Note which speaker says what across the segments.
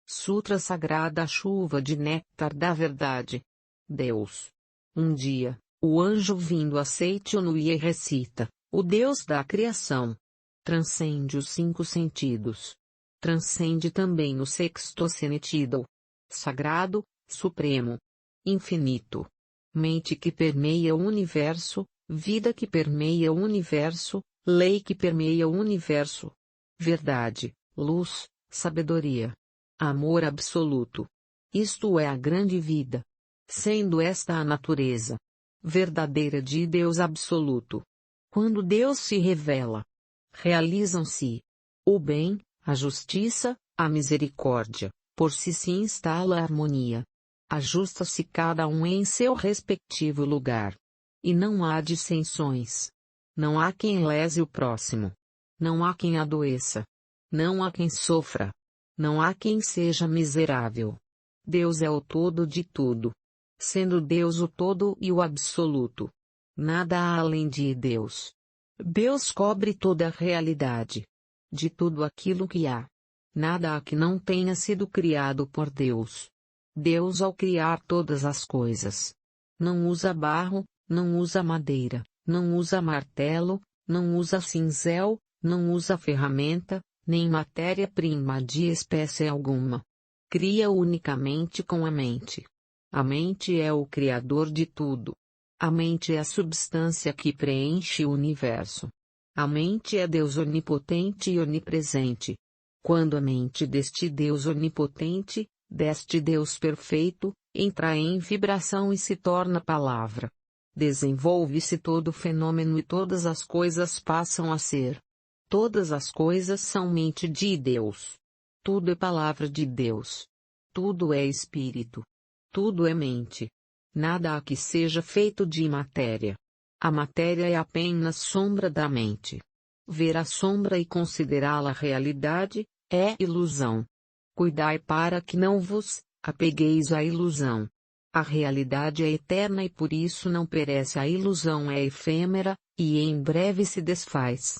Speaker 1: Sutra Sagrada Chuva de Néctar da Verdade. Deus. Um dia, o anjo vindo aceite o e recita, o Deus da criação. Transcende os 5 sentidos. Transcende também o sexto sentido. Sagrado, supremo. Infinito. Mente que permeia o universo, vida que permeia o universo, lei que permeia o universo. Verdade, luz, sabedoria. Amor absoluto. Isto é a grande vida. Sendo esta a natureza verdadeira de Deus absoluto. Quando Deus se revela, realizam-se o bem, a justiça, a misericórdia, por si se instala a harmonia. Ajusta-se cada um em seu respectivo lugar. E não há dissensões. Não há quem lese o próximo. Não há quem adoeça. Não há quem sofra. Não há quem seja miserável. Deus é o todo de tudo. Sendo Deus o todo e o absoluto. Nada há além de Deus. Deus cobre toda a realidade. De tudo aquilo que há. Nada há que não tenha sido criado por Deus. Deus ao criar todas as coisas. Não usa barro, não usa madeira, não usa martelo, não usa cinzel, não usa ferramenta, nem matéria-prima de espécie alguma. Cria unicamente com a mente. A mente é o criador de tudo. A mente é a substância que preenche o universo. A mente é Deus onipotente e onipresente. Quando a mente deste Deus onipotente, deste Deus perfeito, entra em vibração e se torna palavra. Desenvolve-se todo o fenômeno e todas as coisas passam a ser. Todas as coisas são mente de Deus. Tudo é palavra de Deus. Tudo é espírito. Tudo é mente. Nada há que seja feito de matéria. A matéria é apenas sombra da mente. Ver a sombra e considerá-la realidade, é ilusão. Cuidai para que não vos apegueis à ilusão. A realidade é eterna e por isso não perece. A ilusão é efêmera, e em breve se desfaz.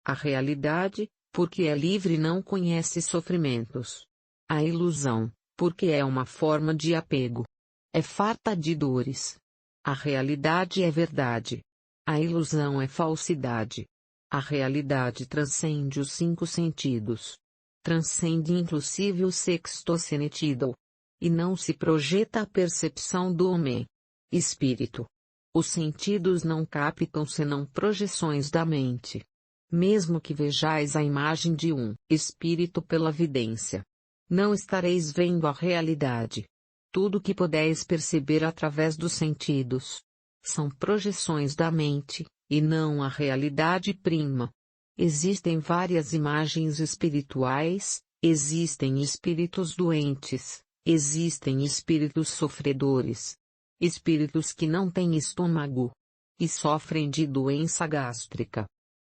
Speaker 1: A realidade, porque é livre, não conhece sofrimentos. A ilusão, porque é uma forma de apego, é farta de dores. A realidade é verdade. A ilusão é falsidade. A realidade transcende os 5 sentidos. Transcende inclusive o sexto sentido. E não se projeta a percepção do homem. Espírito. Os sentidos não captam senão projeções da mente. Mesmo que vejais a imagem de um espírito pela vidência, não estareis vendo a realidade. Tudo que pudeis perceber através dos sentidos são projeções da mente, e não a realidade prima. Existem várias imagens espirituais, existem espíritos doentes, existem espíritos sofredores, espíritos que não têm estômago e sofrem de doença gástrica.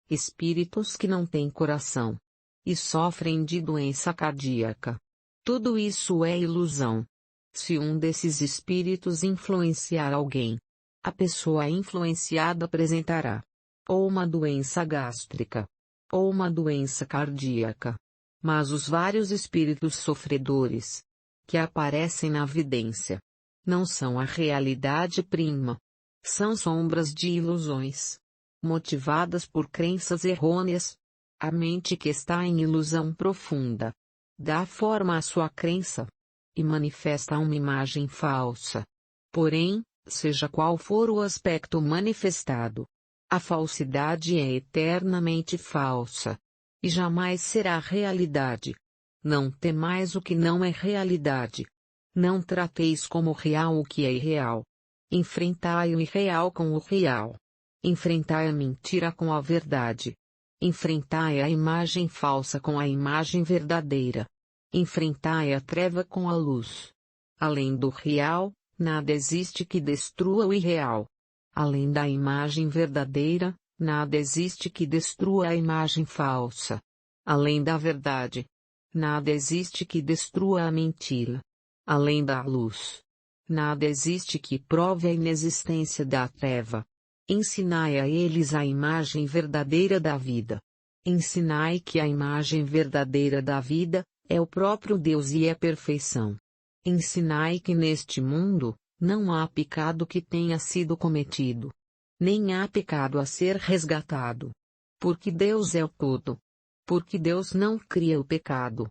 Speaker 1: Espíritos que não têm coração e sofrem de doença cardíaca. Tudo isso é ilusão. Se um desses espíritos influenciar alguém, a pessoa influenciada apresentará ou uma doença gástrica, ou uma doença cardíaca. Mas os vários espíritos sofredores que aparecem na vidência não são a realidade prima. São sombras de ilusões motivadas por crenças errôneas. A mente que está em ilusão profunda dá forma à sua crença e manifesta uma imagem falsa. Porém, seja qual for o aspecto manifestado, a falsidade é eternamente falsa e jamais será realidade. Não temais o que não é realidade. Não trateis como real o que é irreal. Enfrentai o irreal com o real. Enfrentai a mentira com a verdade. Enfrentai a imagem falsa com a imagem verdadeira. Enfrentai a treva com a luz. Além do real, nada existe que destrua o irreal. Além da imagem verdadeira, nada existe que destrua a imagem falsa. Além da verdade, nada existe que destrua a mentira. Além da luz, nada existe que prove a inexistência da treva. Ensinai a eles a imagem verdadeira da vida. Ensinai que a imagem verdadeira da vida É o próprio Deus e é perfeição. Ensinai que neste mundo, não há pecado que tenha sido cometido. Nem há pecado a ser resgatado. Porque Deus é o todo. Porque Deus não cria o pecado.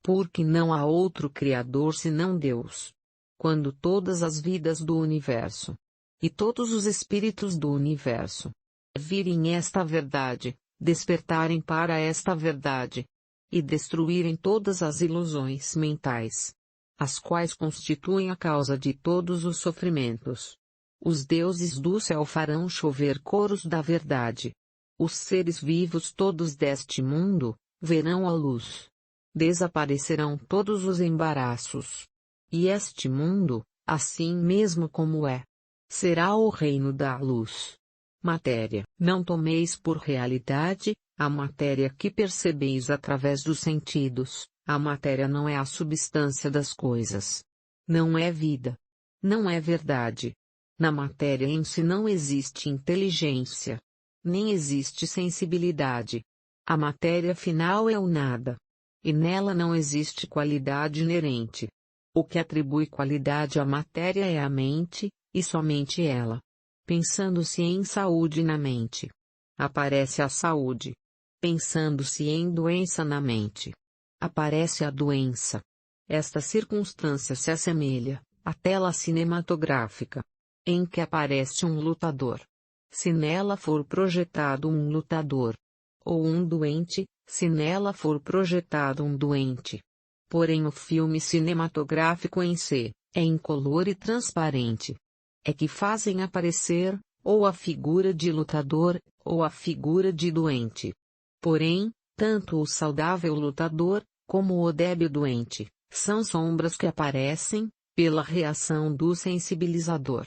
Speaker 1: Porque não há outro Criador senão Deus. Quando todas as vidas do universo e todos os espíritos do universo virem esta verdade, despertarem para esta verdade e destruírem todas as ilusões mentais, as quais constituem a causa de todos os sofrimentos, os deuses do céu farão chover coros da verdade. Os seres vivos todos deste mundo verão a luz. Desaparecerão todos os embaraços. E este mundo, assim mesmo como é, será o reino da luz. Matéria. Não tomeis por realidade a matéria que percebeis através dos sentidos. A matéria não é a substância das coisas. Não é vida. Não é verdade. Na matéria em si não existe inteligência. Nem existe sensibilidade. A matéria final é o nada. E nela não existe qualidade inerente. O que atribui qualidade à matéria é a mente, e somente ela. Pensando-se em saúde na mente, aparece a saúde. Pensando-se em doença na mente, aparece a doença. Esta circunstância se assemelha à tela cinematográfica, em que aparece um lutador. Se nela for projetado um lutador, ou um doente, se nela for projetado um doente. Porém o filme cinematográfico em si, é incolor e transparente. É que fazem aparecer, ou a figura de lutador, ou a figura de doente. Porém, tanto o saudável lutador, como o débil doente, são sombras que aparecem, pela reação do sensibilizador.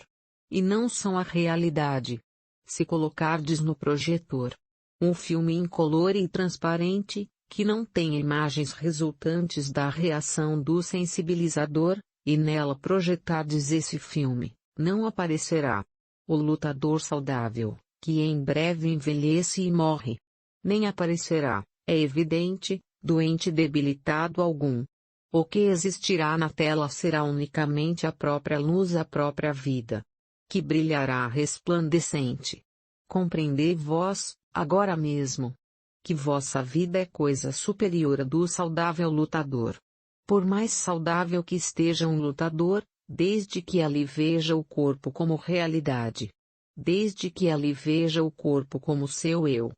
Speaker 1: E não são a realidade. Se colocardes no projetor um filme incolor e transparente, que não tem imagens resultantes da reação do sensibilizador, e nela projetardes esse filme, não aparecerá o lutador saudável, que em breve envelhece e morre. Nem aparecerá, é evidente, doente debilitado algum. O que existirá na tela será unicamente a própria luz, a própria vida, que brilhará resplandecente. Compreendei vós, agora mesmo, que vossa vida é coisa superior à do saudável lutador. Por mais saudável que esteja um lutador, desde que ali veja o corpo como realidade, desde que ali veja o corpo como seu eu,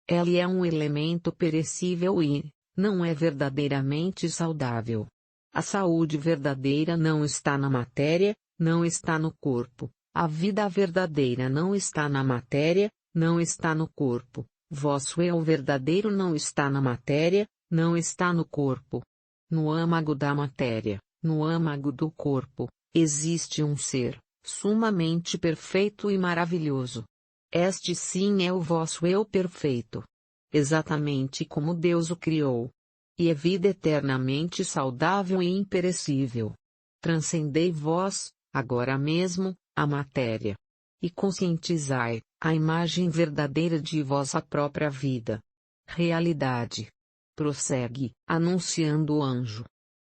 Speaker 1: ele é um elemento perecível e não é verdadeiramente saudável. A saúde verdadeira não está na matéria, não está no corpo. A vida verdadeira não está na matéria, não está no corpo. Vosso eu verdadeiro não está na matéria, não está no corpo. No âmago da matéria, no âmago do corpo, existe um ser, sumamente perfeito e maravilhoso. Este sim é o vosso eu perfeito. Exatamente como Deus o criou. E é vida eternamente saudável e imperecível. Transcendei vós, agora mesmo, a matéria. E conscientizai a imagem verdadeira de vossa própria vida. Realidade. Prossegue, anunciando o anjo.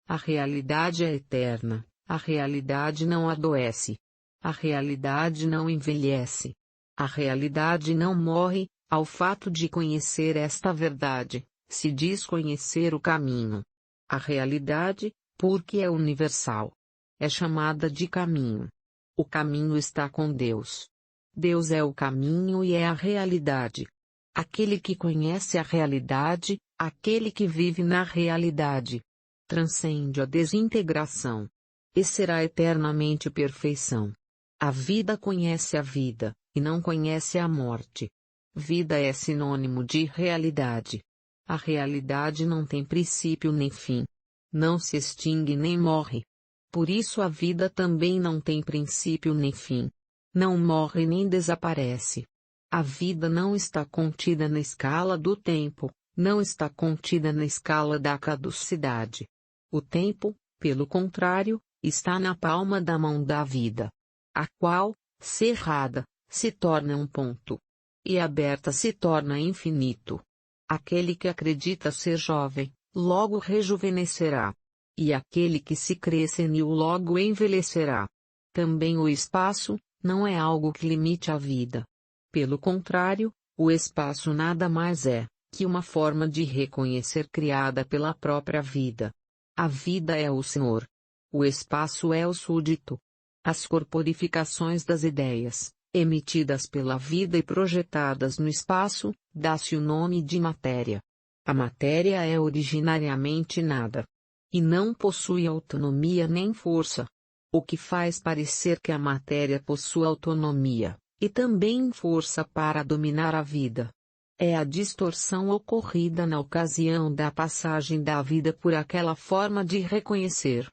Speaker 1: A realidade é eterna, a realidade não adoece. A realidade não envelhece. A realidade não morre. Ao fato de conhecer esta verdade, se diz conhecer o caminho. A realidade, porque é universal, é chamada de caminho. O caminho está com Deus. Deus é o caminho e é a realidade. Aquele que conhece a realidade, aquele que vive na realidade, transcende a desintegração e será eternamente perfeição. A vida conhece a vida, e não conhece a morte. Vida é sinônimo de realidade. A realidade não tem princípio nem fim. Não se extingue nem morre. Por isso a vida também não tem princípio nem fim. Não morre nem desaparece. A vida não está contida na escala do tempo, não está contida na escala da caducidade. O tempo, pelo contrário, está na palma da mão da vida, a qual, cerrada, se torna um ponto. E aberta se torna infinito. Aquele que acredita ser jovem, logo rejuvenescerá. E aquele que se crê senil logo envelhecerá. Também o espaço não é algo que limite a vida. Pelo contrário, o espaço nada mais é que uma forma de reconhecer criada pela própria vida. A vida é o Senhor. O espaço é o súdito. As corporificações das ideias, emitidas pela vida e projetadas no espaço, dá-se o nome de matéria. A matéria é originariamente nada. E não possui autonomia nem força. O que faz parecer que a matéria possui autonomia, e também força para dominar a vida, é a distorção ocorrida na ocasião da passagem da vida por aquela forma de reconhecer.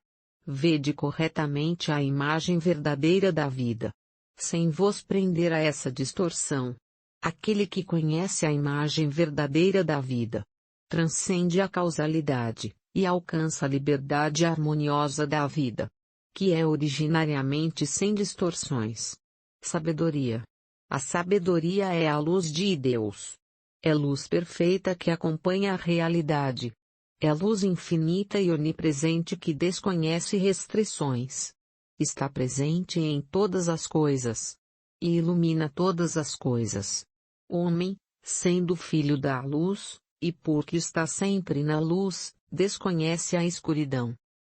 Speaker 1: Vede corretamente a imagem verdadeira da vida, sem vos prender a essa distorção. Aquele que conhece a imagem verdadeira da vida, transcende a causalidade, e alcança a liberdade harmoniosa da vida, que é originariamente sem distorções. Sabedoria. A sabedoria é a luz de Deus. É luz perfeita que acompanha a realidade. É luz infinita e onipresente que desconhece restrições. Está presente em todas as coisas. E ilumina todas as coisas. O homem, sendo filho da luz, e porque está sempre na luz, desconhece a escuridão.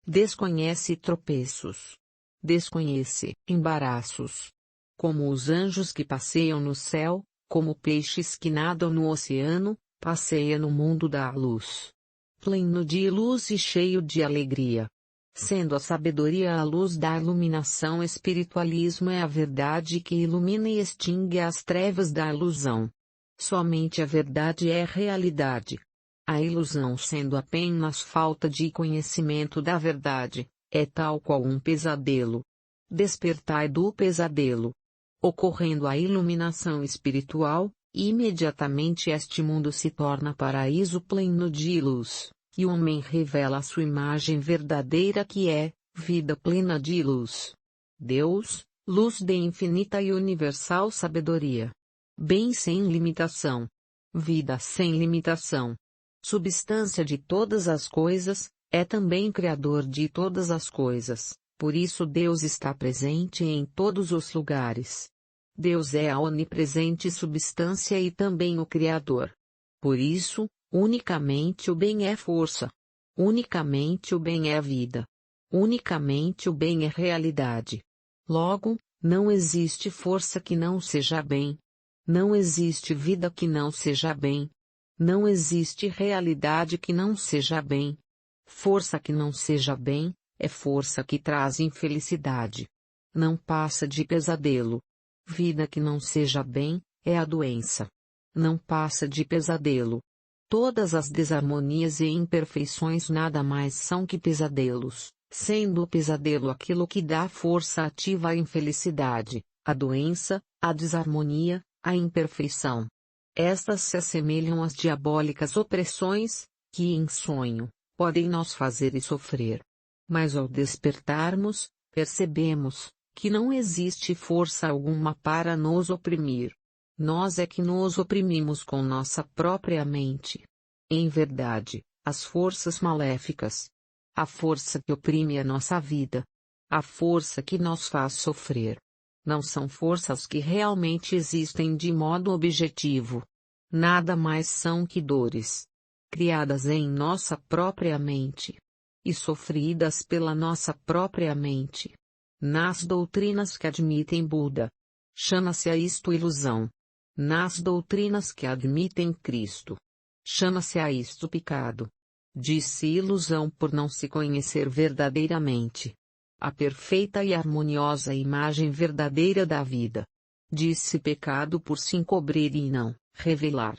Speaker 1: Desconhece tropeços. Desconhece embaraços. Como os anjos que passeiam no céu, como peixes que nadam no oceano, passeia no mundo da luz. Pleno de luz e cheio de alegria. Sendo a sabedoria a luz da iluminação, espiritualismo é a verdade que ilumina e extingue as trevas da ilusão. Somente a verdade é realidade. A ilusão, sendo apenas falta de conhecimento da verdade, é tal qual um pesadelo. Despertai do pesadelo. Ocorrendo a iluminação espiritual, imediatamente este mundo se torna paraíso pleno de luz, e o homem revela a sua imagem verdadeira que é vida plena de luz. Deus, luz de infinita e universal sabedoria. Bem sem limitação. Vida sem limitação. Substância de todas as coisas, é também Criador de todas as coisas, por isso Deus está presente em todos os lugares. Deus é a onipresente substância e também o Criador. Por isso, unicamente o bem é força. Unicamente o bem é vida. Unicamente o bem é realidade. Logo, não existe força que não seja bem. Não existe vida que não seja bem. Não existe realidade que não seja bem. Força que não seja bem, é força que traz infelicidade. Não passa de pesadelo. Vida que não seja bem, é a doença. Não passa de pesadelo. Todas as desarmonias e imperfeições nada mais são que pesadelos, sendo o pesadelo aquilo que dá força ativa à infelicidade, à doença, à desarmonia, à imperfeição. Estas se assemelham às diabólicas opressões, que em sonho, podem nos fazer sofrer. Mas ao despertarmos, percebemos que não existe força alguma para nos oprimir. Nós é que nos oprimimos com nossa própria mente. Em verdade, as forças maléficas, a força que oprime a nossa vida, a força que nos faz sofrer, não são forças que realmente existem de modo objetivo. Nada mais são que dores, criadas em nossa própria mente, e sofridas pela nossa própria mente. Nas doutrinas que admitem Buda, chama-se a isto ilusão. Nas doutrinas que admitem Cristo, chama-se a isto pecado. Diz-se ilusão por não se conhecer verdadeiramente a perfeita e harmoniosa imagem verdadeira da vida. Diz-se pecado por se encobrir e não revelar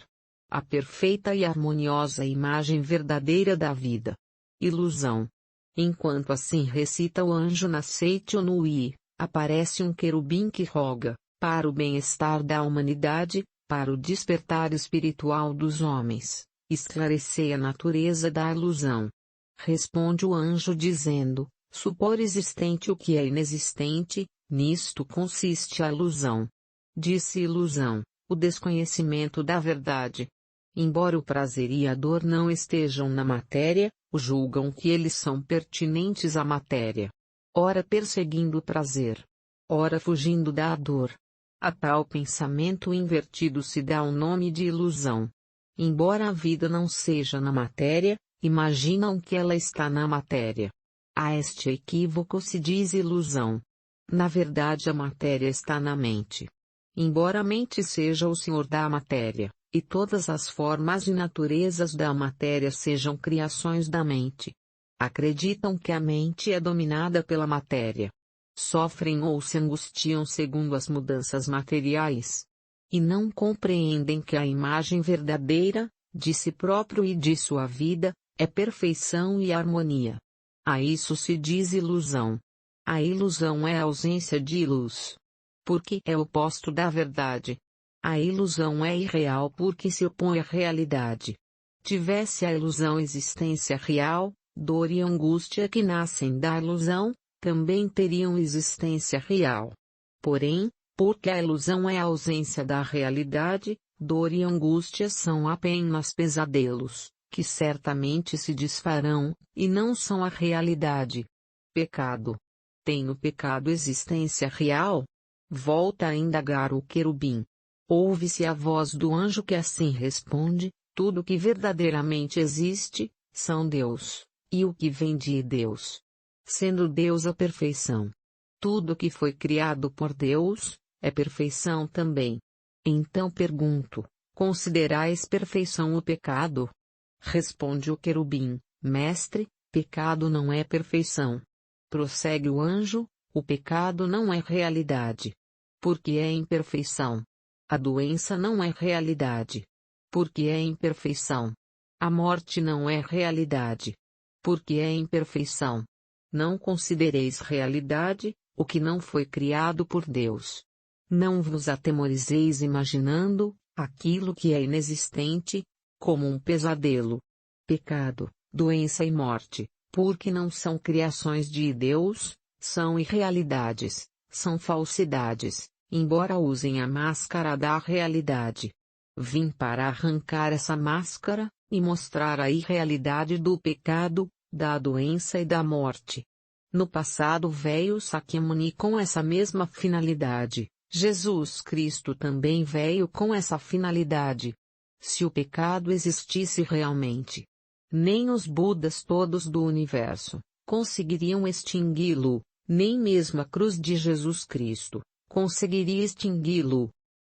Speaker 1: a perfeita e harmoniosa imagem verdadeira da vida. Ilusão. Enquanto assim recita o anjo na Seiti-Onui, aparece um querubim que roga, para o bem-estar da humanidade, para o despertar espiritual dos homens, esclarecer a natureza da ilusão. Responde o anjo dizendo, supor existente o que é inexistente, nisto consiste a ilusão. Disse ilusão, o desconhecimento da verdade. Embora o prazer e a dor não estejam na matéria, julgam que eles são pertinentes à matéria. Ora perseguindo o prazer, ora fugindo da dor. A tal pensamento invertido se dá o nome de ilusão. Embora a vida não seja na matéria, imaginam que ela está na matéria. A este equívoco se diz ilusão. Na verdade, a matéria está na mente. Embora a mente seja o senhor da matéria, e todas as formas e naturezas da matéria sejam criações da mente, acreditam que a mente é dominada pela matéria. Sofrem ou se angustiam segundo as mudanças materiais. E não compreendem que a imagem verdadeira, de si próprio e de sua vida, é perfeição e harmonia. A isso se diz ilusão. A ilusão é a ausência de luz, porque é oposto da verdade. A ilusão é irreal porque se opõe à realidade. Tivesse a ilusão existência real, dor e angústia que nascem da ilusão, também teriam existência real. Porém, porque a ilusão é a ausência da realidade, dor e angústia são apenas pesadelos, que certamente se desfarão, e não são a realidade. Pecado. Tem o pecado existência real? Volta a indagar o querubim. Ouve-se a voz do anjo que assim responde: tudo que verdadeiramente existe, são Deus, e o que vem de Deus. Sendo Deus a perfeição. Tudo que foi criado por Deus, é perfeição também. Então pergunto: considerais perfeição o pecado? Responde o querubim: mestre, pecado não é perfeição. Prossegue o anjo: o pecado não é realidade. Porque é imperfeição. A doença não é realidade. Porque é imperfeição. A morte não é realidade. Porque é imperfeição. Não considereis realidade o que não foi criado por Deus. Não vos atemorizeis imaginando aquilo que é inexistente, como um pesadelo. Pecado, doença e morte, porque não são criações de Deus, são irrealidades, são falsidades, embora usem a máscara da realidade. Vim para arrancar essa máscara, e mostrar a irrealidade do pecado, da doença e da morte. No passado veio Sakyamuni com essa mesma finalidade, Jesus Cristo também veio com essa finalidade. Se o pecado existisse realmente, nem os Budas todos do universo conseguiriam extingui-lo, nem mesmo a cruz de Jesus Cristo conseguiria extingui-lo.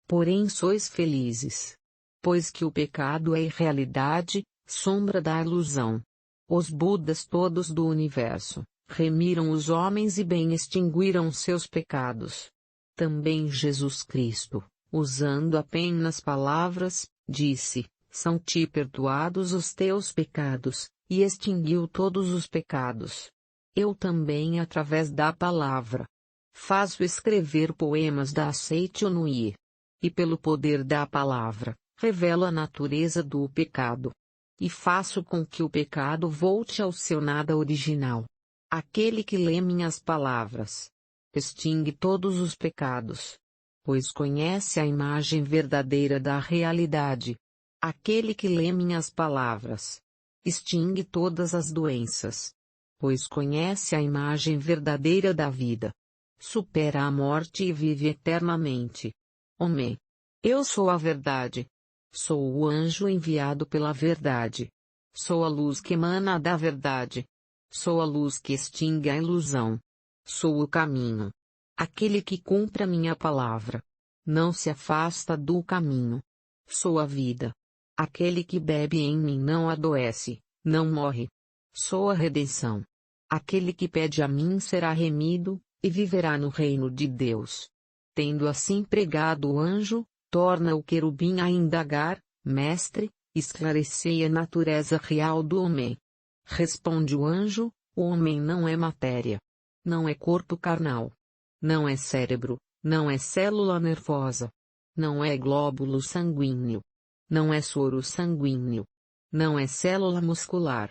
Speaker 1: Porém sois felizes, pois que o pecado é irrealidade, sombra da ilusão. Os Budas todos do universo remiram os homens e bem extinguiram seus pecados. Também Jesus Cristo, usando apenas palavras, disse: são-te perdoados os teus pecados, e extinguiu todos os pecados. Eu também, através da palavra, faço escrever poemas da Seitonui. E pelo poder da palavra, revelo a natureza do pecado. E faço com que o pecado volte ao seu nada original. Aquele que lê minhas palavras extingue todos os pecados, pois conhece a imagem verdadeira da realidade. Aquele que lê minhas palavras extingue todas as doenças, pois conhece a imagem verdadeira da vida. Supera a morte e vive eternamente. Homem. Eu sou a verdade. Sou o anjo enviado pela verdade. Sou a luz que emana da verdade. Sou a luz que extingue a ilusão. Sou o caminho. Aquele que cumpre a minha palavra não se afasta do caminho. Sou a vida. Aquele que bebe em mim não adoece, não morre. Sou a redenção. Aquele que pede a mim será remido, e viverá no reino de Deus. Tendo assim pregado o anjo, torna o querubim a indagar: mestre, esclarecei a natureza real do homem. Responde o anjo: o homem não é matéria. Não é corpo carnal. Não é cérebro, não é célula nervosa. Não é glóbulo sanguíneo. Não é soro sanguíneo. Não é célula muscular.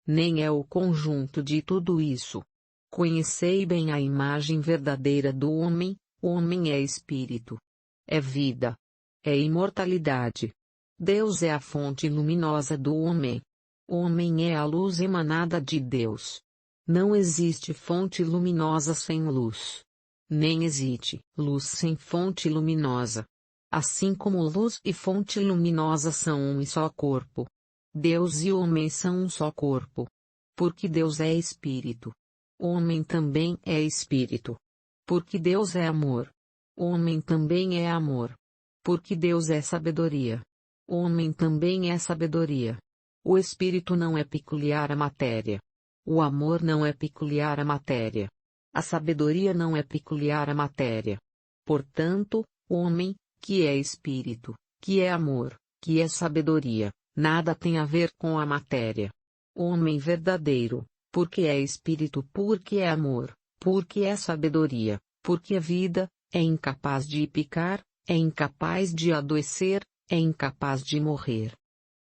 Speaker 1: Nem é o conjunto de tudo isso. Conhecei bem a imagem verdadeira do homem. O homem é espírito. É vida. É imortalidade. Deus é a fonte luminosa do homem. O homem é a luz emanada de Deus. Não existe fonte luminosa sem luz. Nem existe luz sem fonte luminosa. Assim como luz e fonte luminosa são um e só corpo. Deus e o homem são um só corpo. Porque Deus é espírito. O homem também é espírito. Porque Deus é amor. O homem também é amor. Porque Deus é sabedoria. O homem também é sabedoria. O espírito não é peculiar à matéria. O amor não é peculiar à matéria. A sabedoria não é peculiar à matéria. Portanto, o homem, que é espírito, que é amor, que é sabedoria, nada tem a ver com a matéria. O homem verdadeiro, porque é espírito, porque é amor, porque é sabedoria, porque é vida, é incapaz de pecar, é incapaz de adoecer, é incapaz de morrer.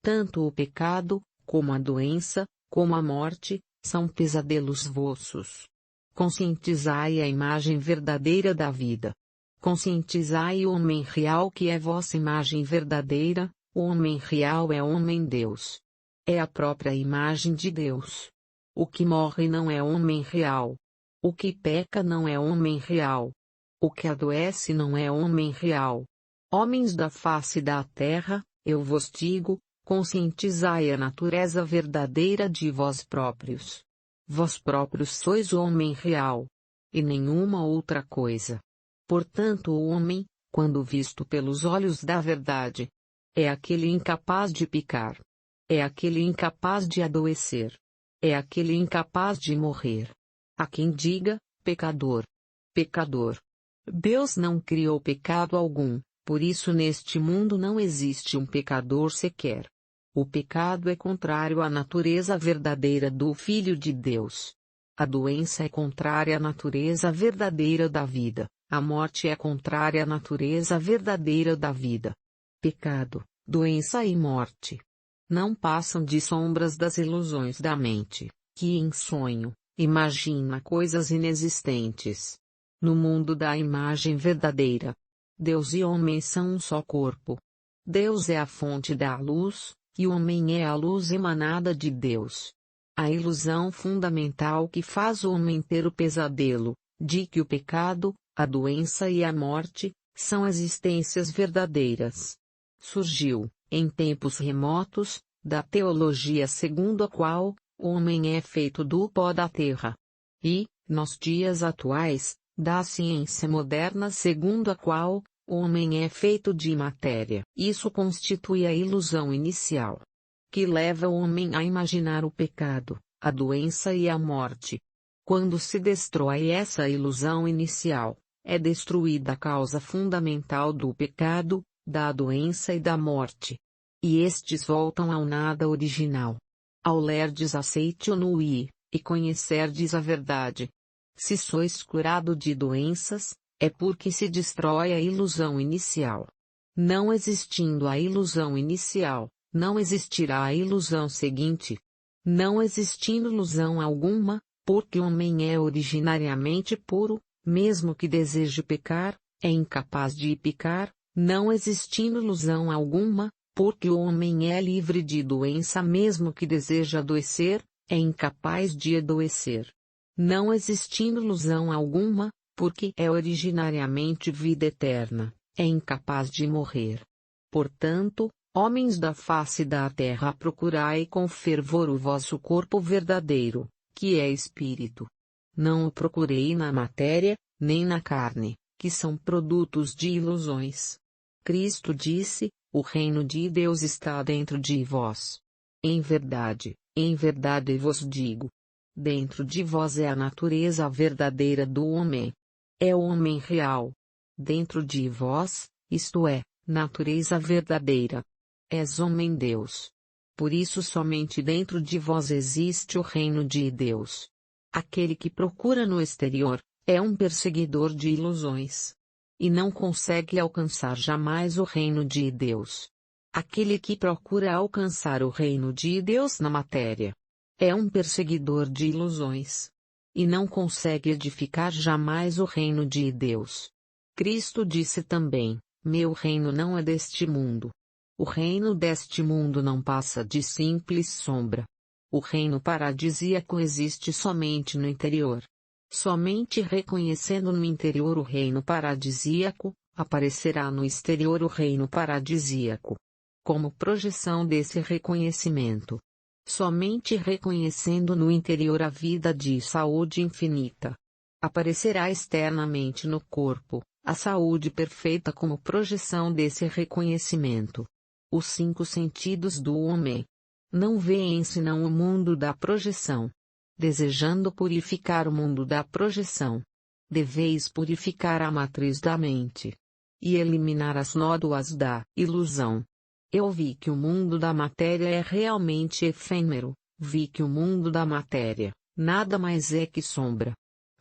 Speaker 1: Tanto o pecado, como a doença, como a morte, são pesadelos vossos. Conscientizai a imagem verdadeira da vida. Conscientizai o homem real que é vossa imagem verdadeira, o homem real é homem-Deus. É a própria imagem de Deus. O que morre não é homem real. O que peca não é homem real. O que adoece não é homem real. Homens da face da terra, eu vos digo, conscientizai a natureza verdadeira de vós próprios. Vós próprios sois o homem real. E nenhuma outra coisa. Portanto, o homem, quando visto pelos olhos da verdade, é aquele incapaz de pecar. É aquele incapaz de adoecer. É aquele incapaz de morrer. Há quem diga, pecador. Pecador. Deus não criou pecado algum, por isso neste mundo não existe um pecador sequer. O pecado é contrário à natureza verdadeira do Filho de Deus. A doença é contrária à natureza verdadeira da vida, a morte é contrária à natureza verdadeira da vida. Pecado, doença e morte não passam de sombras das ilusões da mente, que em sonho, imagina coisas inexistentes. No mundo da imagem verdadeira, Deus e homem são um só corpo. Deus é a fonte da luz, e o homem é a luz emanada de Deus. A ilusão fundamental que faz o homem ter o pesadelo, de que o pecado, a doença e a morte, são existências verdadeiras. Surgiu, em tempos remotos, da teologia segundo a qual, o homem é feito do pó da terra. E, nos dias atuais, da ciência moderna segundo a qual, o homem é feito de matéria. Isso constitui a ilusão inicial, que leva o homem a imaginar o pecado, a doença e a morte. Quando se destrói essa ilusão inicial, é destruída a causa fundamental do pecado, da doença e da morte. E estes voltam ao nada original. Ao lerdes aceite-o e conhecerdes a verdade. Se sois curado de doenças, é porque se destrói a ilusão inicial. Não existindo a ilusão inicial, não existirá a ilusão seguinte. Não existindo ilusão alguma, porque o homem é originariamente puro, mesmo que deseje pecar, é incapaz de pecar, não existindo ilusão alguma, porque o homem é livre de doença mesmo que deseje adoecer, é incapaz de adoecer. Não existindo ilusão alguma, porque é originariamente vida eterna, é incapaz de morrer. Portanto, homens da face da terra, procurai com fervor o vosso corpo verdadeiro, que é espírito. Não o procurei na matéria, nem na carne, que são produtos de ilusões. Cristo disse, o reino de Deus está dentro de vós. Em verdade vos digo. Dentro de vós é a natureza verdadeira do homem. É o homem real. Dentro de vós, isto é, natureza verdadeira. És homem-Deus. Por isso somente dentro de vós existe o reino de Deus. Aquele que procura no exterior, é um perseguidor de ilusões. E não consegue alcançar jamais o reino de Deus. Aquele que procura alcançar o reino de Deus na matéria, é um perseguidor de ilusões. E não consegue edificar jamais o reino de Deus. Cristo disse também, meu reino não é deste mundo. O reino deste mundo não passa de simples sombra. O reino paradisíaco existe somente no interior. Somente reconhecendo no interior o reino paradisíaco, aparecerá no exterior o reino paradisíaco. Como projeção desse reconhecimento. Somente reconhecendo no interior a vida de saúde infinita. Aparecerá externamente no corpo, a saúde perfeita como projeção desse reconhecimento. Os 5 sentidos do homem não veem senão o mundo da projeção. Desejando purificar o mundo da projeção, deveis purificar a matriz da mente e eliminar as nódoas da ilusão. Eu vi que o mundo da matéria é realmente efêmero, vi que o mundo da matéria nada mais é que sombra.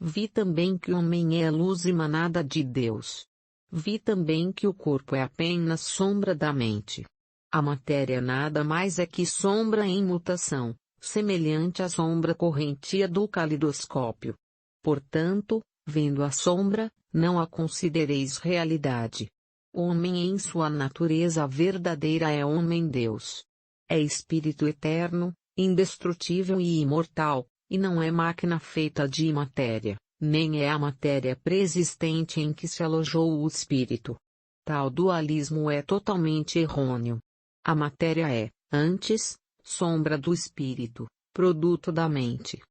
Speaker 1: Vi também que o homem é luz emanada de Deus. Vi também que o corpo é apenas sombra da mente. A matéria nada mais é que sombra em mutação, semelhante à sombra correntia do calidoscópio. Portanto, vendo a sombra, não a considereis realidade. O homem em sua natureza verdadeira é homem-Deus. É espírito eterno, indestrutível e imortal, e não é máquina feita de matéria, nem é a matéria preexistente em que se alojou o espírito. Tal dualismo é totalmente errôneo. A matéria é, antes, sombra do espírito, produto da mente.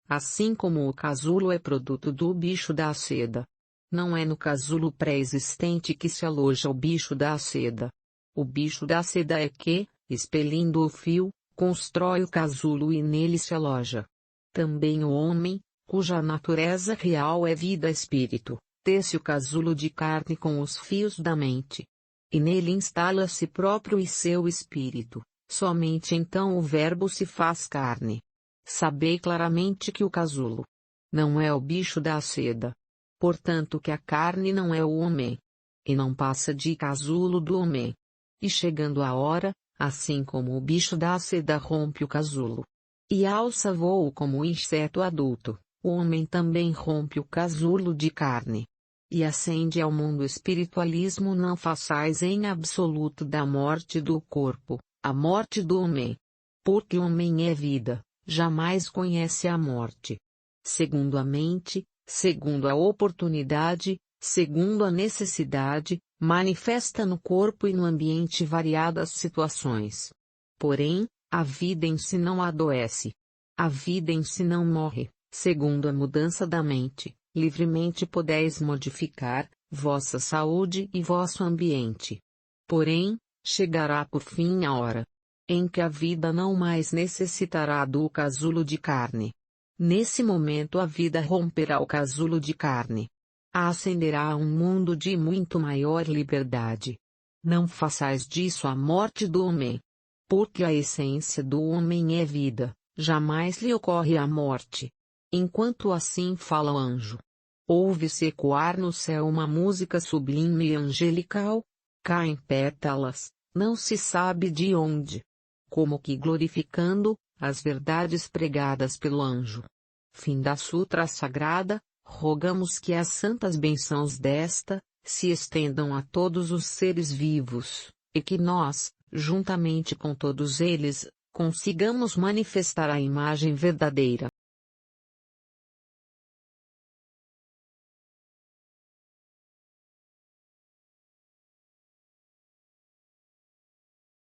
Speaker 1: Assim como o casulo é produto do bicho da seda. Não é no casulo pré-existente que se aloja o bicho da seda. O bicho da seda é que, expelindo o fio, constrói o casulo e nele se aloja. Também o homem, cuja natureza real é vida-espírito, tece o casulo de carne com os fios da mente. E nele instala si próprio e seu espírito. Somente então o Verbo se faz carne. Sabei claramente que o casulo não é o bicho da seda. Portanto que a carne não é o homem. E não passa de casulo do homem. E chegando a hora, assim como o bicho da seda rompe o casulo e alça voo como o inseto adulto, o homem também rompe o casulo de carne. E ascende ao mundo espiritualismo. Não façais em absoluto da morte do corpo a morte do homem. Porque o homem é vida, jamais conhece a morte. Segundo a mente, segundo a oportunidade, segundo a necessidade, manifesta no corpo e no ambiente variadas situações. Porém, a vida em si não adoece. A vida em si não morre, segundo a mudança da mente. Livremente podeis modificar vossa saúde e vosso ambiente. Porém, chegará por fim a hora em que a vida não mais necessitará do casulo de carne. Nesse momento a vida romperá o casulo de carne. Ascenderá a um mundo de muito maior liberdade. Não façais disso a morte do homem. Porque a essência do homem é vida, jamais lhe ocorre a morte. Enquanto assim fala o anjo, ouve-se ecoar no céu uma música sublime e angelical. Caem pétalas, não se sabe de onde. Como que glorificando as verdades pregadas pelo anjo. Fim da sutra sagrada. Rogamos que as santas bênçãos desta se estendam a todos os seres vivos, e que nós, juntamente com todos eles, consigamos manifestar a imagem verdadeira